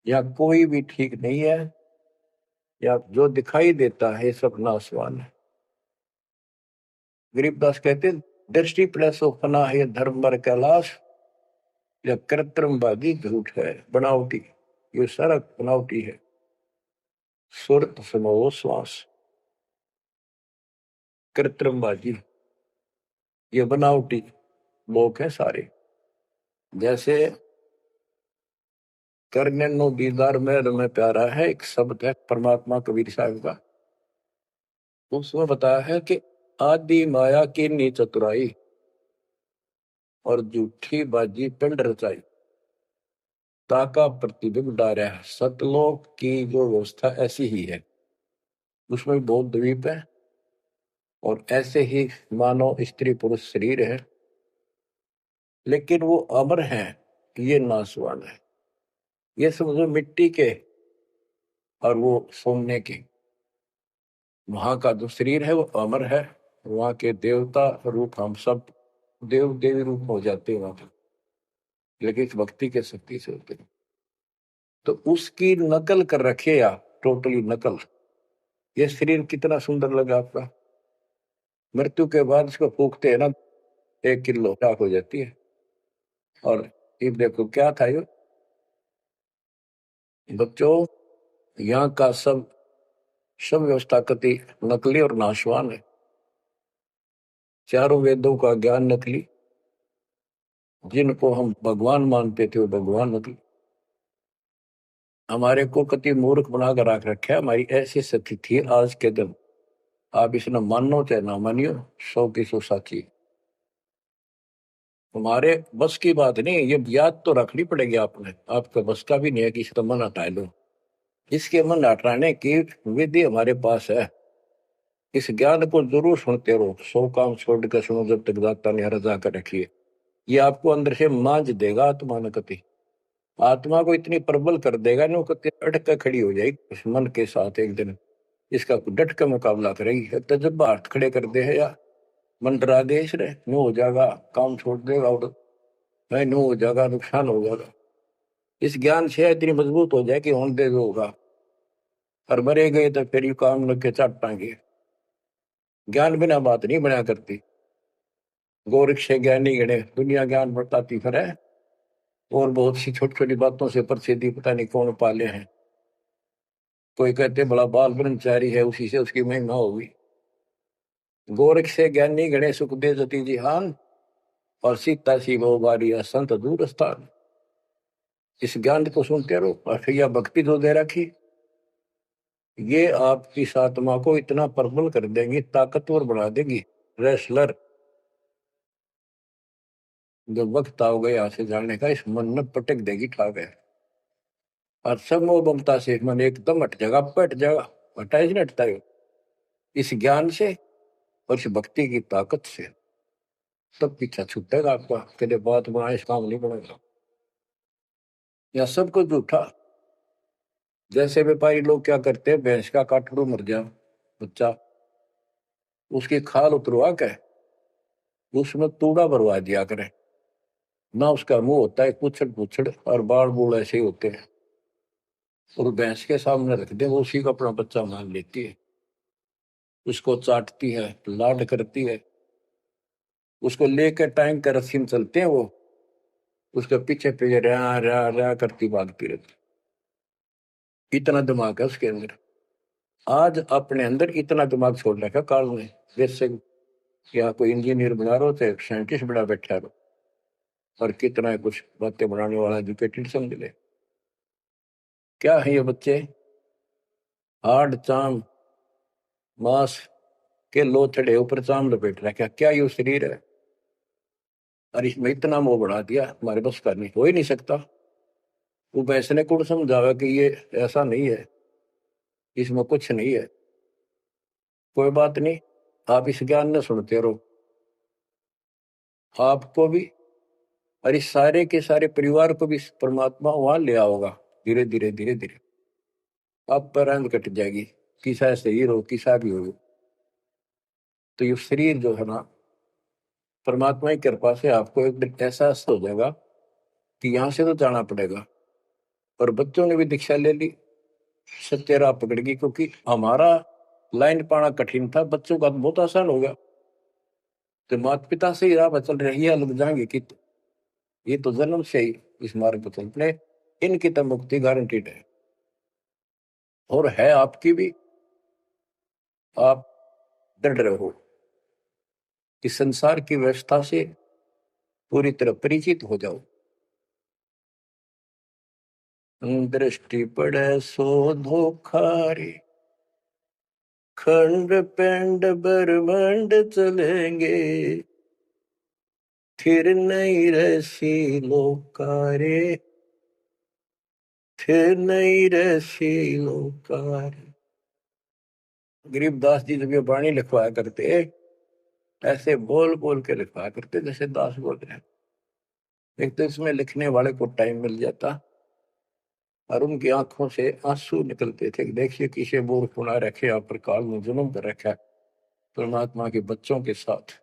या कोई भी ठीक नहीं है, या जो दिखाई देता है सब नासवान है। गरीबदास कहते हैं दृष्टि प्लस फना है धर्म पर कैलाश, या कृत्रिमवादी झूठ है बनावटी, ये सारा बनावटी है। सुरत समो श्वास, कृत्रिमवादी, ये बनावटी लोग हैं सारे। जैसे करने नो दीदार में प्यारा है एक शब्द है परमात्मा कबीर साहब का, उसमें बताया है कि आदि माया की नी चतुराई और झूठी बाजी पिंड रचाई, ताका प्रतिबिंब डारा है। सतलोक की जो व्यवस्था ऐसी ही है, उसमें भी बहुत द्वीप है और ऐसे ही मानव स्त्री पुरुष शरीर है, लेकिन वो अमर है, ये नासवान है। ये समझो मिट्टी के और वो सोने के। वहां का जो शरीर है वो अमर है, वहां के देवता रूप हम सब देव देवी रूप हो जाते हैं वहां पर, लेकिन इस भक्ति के शक्ति से होते हैं। तो उसकी नकल कर रखे आप, टोटली नकल। ये शरीर कितना सुंदर लगा आपका, मृत्यु के बाद इसको फूकते हैं ना, 1 किलो राख हो जाती है। और ये देखो क्या था ये बच्चों, यहाँ का सब सब व्यवस्था कति नकली और नाशवान है। चारों वेदों का ज्ञान नकली, जिनको हम भगवान मानते थे वो भगवान नकली। हमारे को कति मूर्ख बनाकर रख रखा है, हमारी ऐसी स्थिति थी आज के दिन। आप इसने मानो चाहे ना मानियो, 100 की 100 साची। हमारे बस की बात नहीं, ये याद तो रखनी पड़ेगी आपने, आपका बस का भी नहीं है कि इसका मन हटा लो। इसके मन हटाने की विधि हमारे पास है। इस ज्ञान को जरूर सुनते रहो, 100 काम छोड़ कर सुनो जब तक दाता ने रजा कर रखी है। ये आपको अंदर से मांझ देगा आत्मा न कति, आत्मा को इतनी प्रबल कर देगा नो कति अटक कर खड़ी हो जाएगी इस मन के साथ। एक दिन इसका डट का मुकाबला करेगी, तजब हाथ खड़े कर दे है या मंडरा दे इसने, नो हो जाएगा, काम छोड़ देगा और नहीं नो हो जाएगा, नुकसान हो जाएगा। इस ज्ञान से इतनी मजबूत हो जाए कि होने दे जो होगा, और मरे गए तो फिर यू काम लग के चट पाएंगे। ज्ञान बिना बात नहीं बना करती। गोरख से ज्ञानी गणे दुनिया ज्ञान बताती फिर है, और बहुत सी छोटी छोटी बातों से प्रसिद्धि पता नहीं कौन पाले हैं। कोई कहते बड़ा बाल ब्रह्मचारी है, उसी से उसकी महिमा होगी। गोरख से ज्ञानी गणे सुख दे जति जिहान, और सीता सी वो बारिया संत दूर स्थान। इस ज्ञान को सुनते रहो, और फिर यह भक्ति जो दे रखी, ये आपकी आत्मा को इतना प्रबल कर देंगी, ताकतवर बना देगी, रेसलर। जब वक्त आओ गया यहाँ से जाने का, इस मन में पटक देगी ठा गया, और सब मोह ममता से मन एकदम हट जाएगा, पट जाएगा। हटा ही नहीं हटता है इस ज्ञान से और इस भक्ति की ताकत से। तब पीछा छूटेगा आपका, कदे बात बनाए इस काम नहीं बनेगा। या सब कुछ झूठा, जैसे व्यापारी लोग क्या करते हैं, भैंस का काटड़ू मर गया बच्चा, उसकी खाल उतरवा के उसमें तूड़ा भरवा दिया करें। ना उसका मुंह होता है, पुछड़ पुछड़ और बाल बूल ऐसे ही होते हैं, और भैंस के सामने रख दे, वो उसी का अपना बच्चा मान लेती है, उसको चाटती है, लाड करती है, उसको लेकर टाइम का रस्सी में चलते हैं वो, उसके पीछे पीछे रहा रहा रहा करती भागती रहती। इतना दिमाग है उसके अंदर। आज अपने अंदर इतना दिमाग छोड़ रखा काल ने, जैसे या कोई इंजीनियर बना रहा हो चाहे साइंटिस्ट बना बैठा रहो, और कितना है कुछ बातें बनाने वाला एजुकेटेड समझ ले। क्या है ये बच्चे, हाड चाम मांस के लोथड़े ऊपर चाम लपेट रखा, क्या ये शरीर है? और इसमें इतना मोह बढ़ा दिया, हमारे बस का नहीं, हो ही नहीं सकता। वो वैसे ने कौन समझावा कि ये ऐसा नहीं है, इसमें कुछ नहीं है, कोई बात नहीं, आप इस ज्ञान न सुनते रहो, आपको भी और इस सारे के सारे परिवार को भी परमात्मा वहां ले आओगा। धीरे धीरे धीरे धीरे आप पर रंग कट जाएगी, किसा शरीर हो किसा भी हो। तो ये शरीर जो है ना, परमात्मा की कृपा से आपको एक दिन एहसास हो जाएगा कि यहाँ से तो जाना पड़ेगा। और बच्चों ने भी दीक्षा ले ली, सत्य राह पकड़ गई, क्योंकि हमारा लाइन पाना कठिन था, बच्चों का तो बहुत आसान हो गया। तो माता पिता से ही राह पर चल रही है, लग जाएंगे कि ये तो जन्म से ही इस मार्ग पर चल पड़े, इनकी तो मुक्ति गारंटीड है। और है आपकी भी, आप डर रहे हो कि संसार की व्यवस्था से पूरी तरह परिचित हो जाओ। दृष्टि पड़े सो धोखा रे, खंड पेंड ब्रह्मांड चलेंगे, फिर नहीं रसी लोकारे, फिर नहीं रसी लोकारे। गरीबदास जी जब ये वाणी लिखवाया करते, ऐसे बोल बोल के लिखवाया करते जैसे दास बोल रहे हैं। एक तो इसमें लिखने वाले को टाइम मिल जाता, और उनकी आंखों से आंसू निकलते थे कि देखिए किसे मूर्ख बना रखे, यहाँ पर काल में जुल्म कर रखा है परमात्मा के बच्चों के साथ।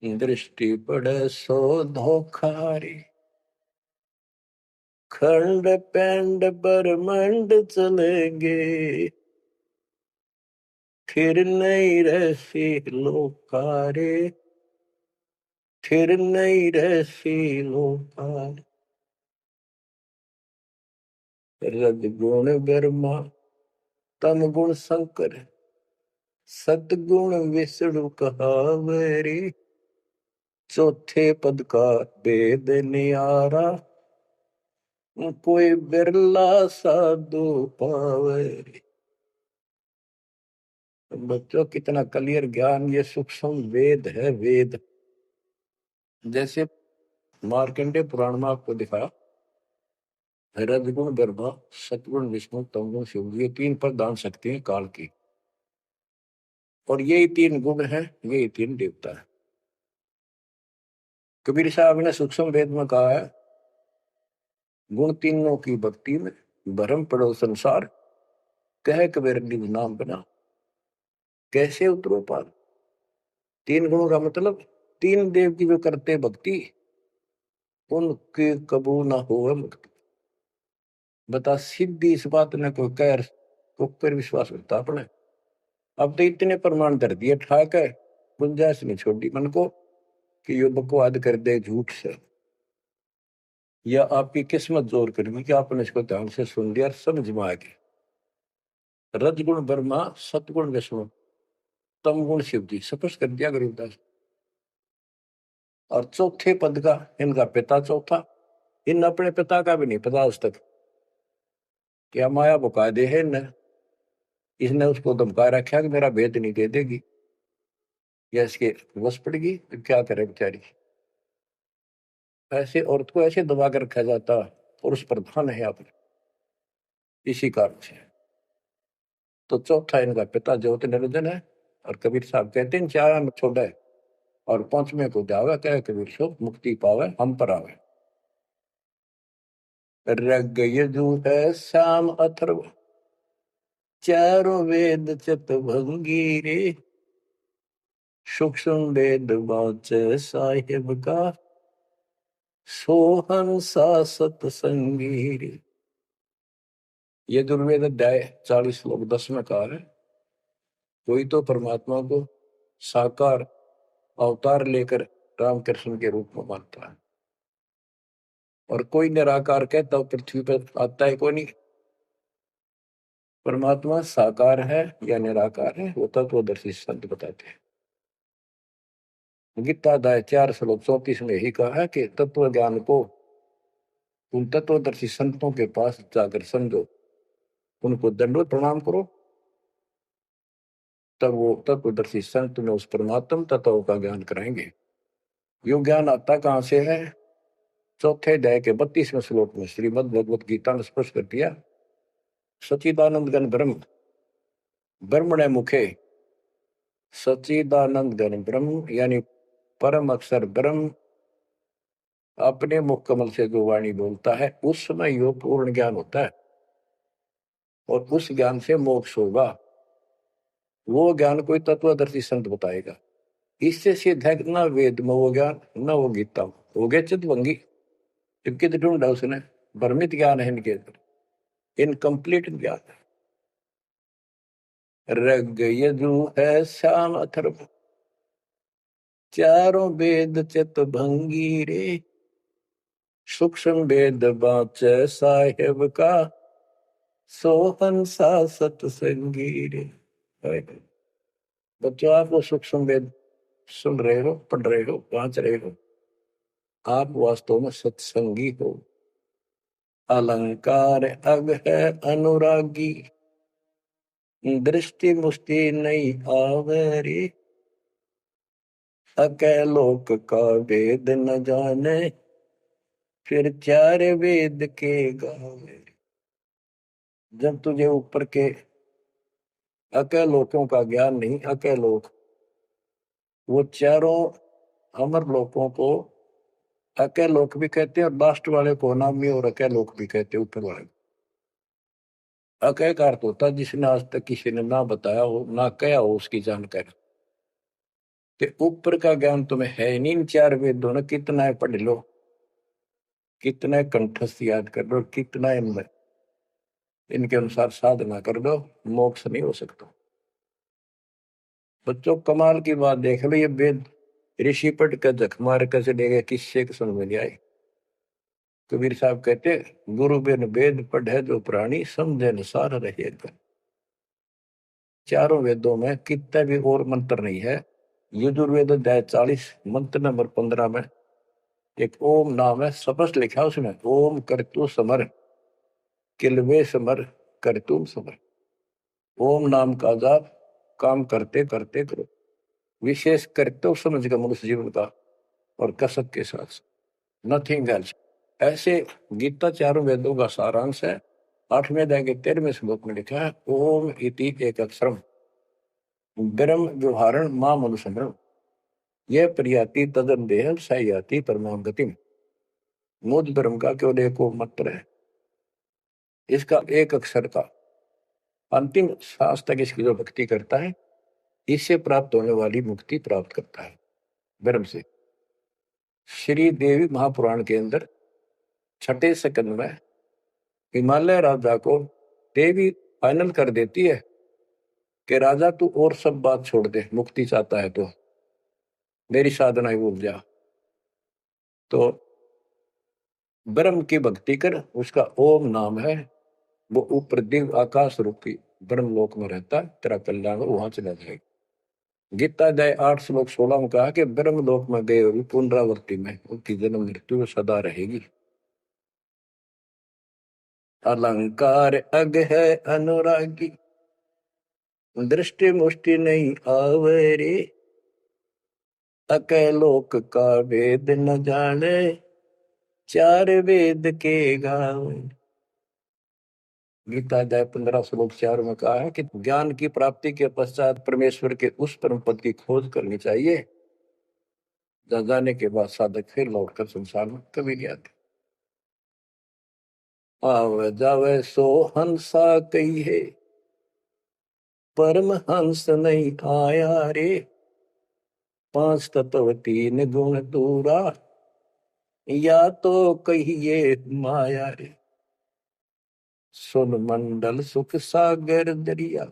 दृष्टि पड़े सो धोखा रे, खंड पेंड ब्रह्मांड चलेंगे, फिर नहीं रहसी लोकारे, फिर नहीं रहसी लोकारे। रज गुण ब्रह्मा, तम गुण शंकर, सतगुण विष्णु कहावरी, चौथे पद का वेद नियारा, कोई बिरला साधु पावे। बच्चों कितना क्लियर ज्ञान, ये सूक्ष्म वेद है, वेद। जैसे मार्कंडे पुराण में आपको दिखाया, रजगुण ब्रह्मा, सतगुण विष्णु, तमगुण शिव, ये तीन प्रधान शक्ति हैं काल की, और यही तीन गुण हैं, यही तीन देवता है। कबीर साहब ने सूक्ष्म वेद में कहा है, गुण तीनों की भक्ति में भरम पड़ो संसार, कह कबीर निज नाम बना, कैसे उतरो पार। तीन गुणों का मतलब, तीन देव की जो करते भक्ति, उनके कबू ना हो मुक्ति। बता सीधी इस बात ने कोई कह तो पर विश्वास करता अपने। अब तो इतने प्रमाण धर दिए ठाक है, गुंजाइश नहीं छोड़ी मन को कि यो बकवाद कर दे झूठ से, या आपकी किस्मत जोर करनी कि आपने इसको ध्यान से सुन लिया, समझ में आ गया। रजगुण ब्रह्मा, सतगुण विष्णु, तम गुण शिव जी, स्पष्ट कर दिया गरीबदास। और चौथे पद का इनका पिता चौथा, इन अपने पिता का भी नहीं पता आज तक, क्या माया बुका दे है न, इसने उसको धमका रखा कि मेरा भेद नहीं दे देगी, या इसके वश पड़ेगी तो क्या करे बेचारी। ऐसे औरत को ऐसे दबा कर रखा जाता, पुरुष प्रधान है यहाँ पर, इसी कारण से। तो चौथा इनका पिता ज्योति निरंजन है, और कबीर साहब कहते हैं चार में छोड़ा है, और पांचवें को जावे, कहे कबीर सो मुक्ति पावे हम पर आवे। ऋग यजु है श्याम अथर्व, चारों वेद चतुर्भंगी रे, सूक्ष्म वेद वाचे साहिब का, सोहन सा सतसंगी रे। ये दुर्वेद अध्याय 40 श्लोक 10 में कहा है। कोई तो परमात्मा को साकार अवतार लेकर रामकृष्ण के रूप में मानता है, और कोई निराकार कहता तो पृथ्वी पर आता है कोई नहीं। परमात्मा साकार है या निराकार है वो तत्वदर्शी संत बताते हैं। गीता अध्याय 4 श्लोक 34 में ही कहा है कि तत्व ज्ञान को उन तत्वदर्शी संतों के पास जाकर समझो, उनको दंडवत प्रणाम करो, तब वो तत्वदर्शी संत में उस परमात्म तत्व का ज्ञान कराएंगे। यो ज्ञान आता कहां से है? चौथे अध्याय के 32वें श्लोक में श्रीमद् भगवत गीता ने स्पष्ट कर दिया। सच्चिदानंद घन ब्रह्म, ब्रह्मणे मुखे, सच्चिदानंद घन ब्रह्म यानी परम अक्षर ब्रह्म अपने मुख कमल से जो वाणी बोलता है उस समय यो पूर्ण ज्ञान होता है, और उस ज्ञान से मोक्ष होगा। वो ज्ञान कोई तत्वदर्शी संत बताएगा। इससे सिद्ध है न वेद में वो ज्ञान न वो गीता में, हो गए चितवंगी। इनके तो ढूंढा उसने, भ्रमित ज्ञान है इनके अंदर, इनकम्प्लीट ज्ञान है। ऋग यजु है श्याम अथर्व, चारों वेद चितभंगी रे, सूक्ष्म वेद बाचे साहेब का, सोहन सा सतसंगी रे। बच्चों आप वो सूक्ष्म वेद सुन रहे हो, पढ़ रहे हो, वांच रहे हो, आप वास्तव में सत्संगी हो। अलंकार अग है अनुरागी, दृष्टि मुष्टि नहीं आवरी, अकैलोक का वेद न जाने, फिर चार वेद के गावे। जब तुझे ऊपर के अकैलोकों का ज्ञान नहीं, अकैलोक वो चारों अमर लोकों को अकैलोक भी कहते हैं, और लास्ट वाले को नामी और अकैलोक भी कहते हैं। ऊपर वाले अकय का अर्थ होता है जिसने आज तक किसी ने ना बताया हो ना कहा हो उसकी जानकारी। तो ऊपर का ज्ञान तुम्हें है नहीं। इन चार वेदों ने कितना है पढ़ लो, कितना कंठस्थ याद कर लो, कितना इनमें इनके अनुसार साधना कर दो, मोक्ष नहीं हो सकता। बच्चों कमाल की बात देख लो, ये वेद ऋषि पढ़ कर जख मार कर चले गए, किससे समझ में नहीं आई। कबीर साहब कहते गुरु बिन वेद पढ़े जो प्राणी, समझे अनुसार रहे। चारों वेदों में कितना भी और मंत्र नहीं है। यजुर्वेद अध्याय 40 मंत्र नंबर 15 में एक ओम नाम है, स्पष्ट लिखा उसमें, ओम करतु समर किलवे समर करतुम समर। ओम नाम का जाप काम करते करते करो, विशेष कर्तव्य समझ का मनुष्य जीवन का, और कसक के साथ, नथिंग एल्स। ऐसे गीता चारों वेदों का सारांश है। 8वें अध्याय के 13वें श्लोक में लिखा है, ओम इति एक अक्षरम ब्रह्म व्यवहारण मां मनुष्य, यह प्रियाति तदन देह सयाति परमाम गतिम। मुझ ब्रह्म का केवल एक मंत्र है, इसका एक अक्षर का अंतिम सांस तक इसकी जो भक्ति करता है, इससे प्राप्त होने वाली मुक्ति प्राप्त करता है ब्रह्म से। श्री देवी महापुराण के अंदर 6ठे स्कंद में हिमालय राजा को देवी फाइनल कर देती है कि राजा तू और सब बात छोड़ दे, मुक्ति चाहता है तो मेरी साधना ही भूल जा, तो ब्रह्म की भक्ति कर। उसका ओम नाम है, वो ऊपर दिव्य आकाश रूपी ब्रह्म लोक में रहता है, तेरा कल्याण वहां चला जाएगा। गीता अध्याय 8 श्लोक 16 में कहा कि ब्रह्म लोक में गए हुए पुनरावृत्ति में उनकी जन्म मृत्यु सदा रहेगी। अलंकार अग है अनुरागी, दृष्टि मुष्टि नहीं आवरे, अकैलोक का वेद न जाने, चार वेद के गावे। गीता अध्याय 15 श्लोक 4 में कहा है कि ज्ञान की प्राप्ति के पश्चात परमेश्वर के उस परम पद की खोज करनी चाहिए, जहाँ जाने के बाद साधक फिर लौटकर संसार में कभी नहीं आते। आवे जावे सो हंसा कही है, परम हंस नहीं आया रे। पांच तत्व तीन गुण दूरा, या तो कहिए माया रे। सुन मंडल सुख सागर दरिया,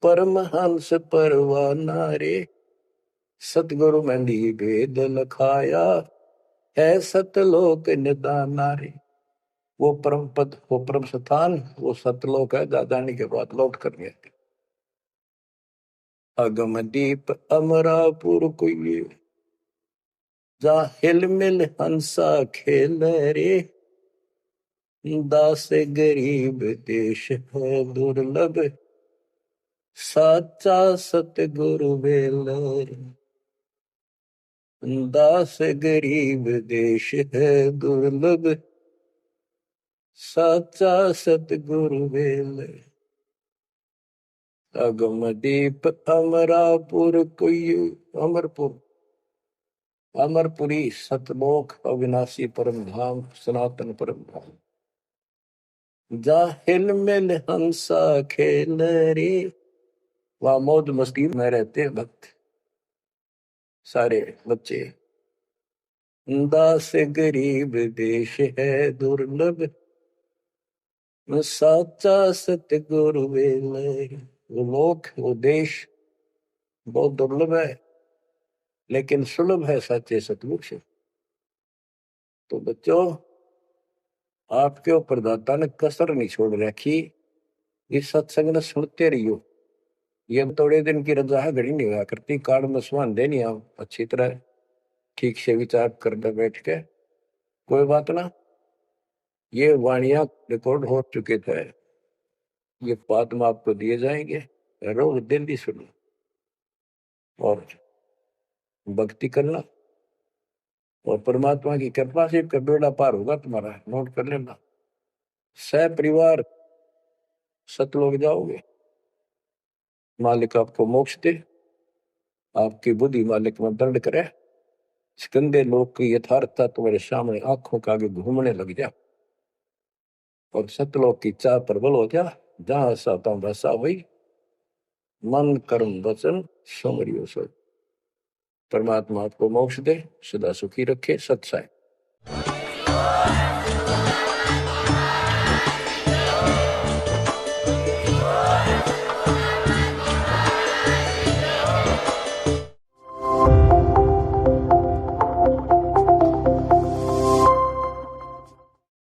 परम हंस परवाना रे। सतगुरु मंदी भेद लखाया, है सतलोक निदाना रे। वो परम पद, वो परम स्थान, वो सतलोक है। दादानी के बाद लौट कर गए। अगम दीप अमरापुर कोई, जा हिल मिल हंसा खेल रे। दास गरीब देश है दुर्लभ, साचा सतगुरु बेल रे। दास गरीब देश है दुर्लभ, साचा सतगुरु बेल। अगम दीप अमरापुर कोई, अमरपुर, अमरपुरी सतलोक अविनाशी परम धाम, सनातन परम धाम। जा हिल मिल हंसा खेल रे। वहां मौज मस्ती में रहते भक्त, सारे बच्चे। दास गरीब देश है दुर्लभ, साचा सतगुरु बेल। वो लोक, वो देश बहुत दुर्लभ है, लेकिन सुलभ है सच्चे सतगुरु से। तो बच्चों, आपके ऊपर दाता ने कसर नहीं छोड़ रखी। इस सत्संग ने सुनते रहियो। ये थोड़े दिन की रजा है, घड़ी नहीं हुआ करती। काल में सुहान देनी आप अच्छी तरह ठीक से विचार करने बैठ के। कोई बात ना, ये वाणियां रिकॉर्ड हो चुके थे, ये बाद में आपको दिए जाएंगे। रोज दिल्ली सुनो और भक्ति करना, और परमात्मा की कृपा से का बेड़ा पार होगा तुम्हारा। नोट कर लेना, सह परिवार सतलोक जाओगे। मालिक आपको मोक्ष दे, आपकी बुद्धि मालिक में दंड करे। गंदे लोग की यथार्थता तुम्हारे सामने आंखों के आगे घूमने लग जा, और सतलोक की चाह प्रबल हो जा। जहां साता भसा हुई, मन कर्म वचन समरियो सो। परमात्मा आपको मोक्ष दे, सदा सुखी रखे। सत्संग।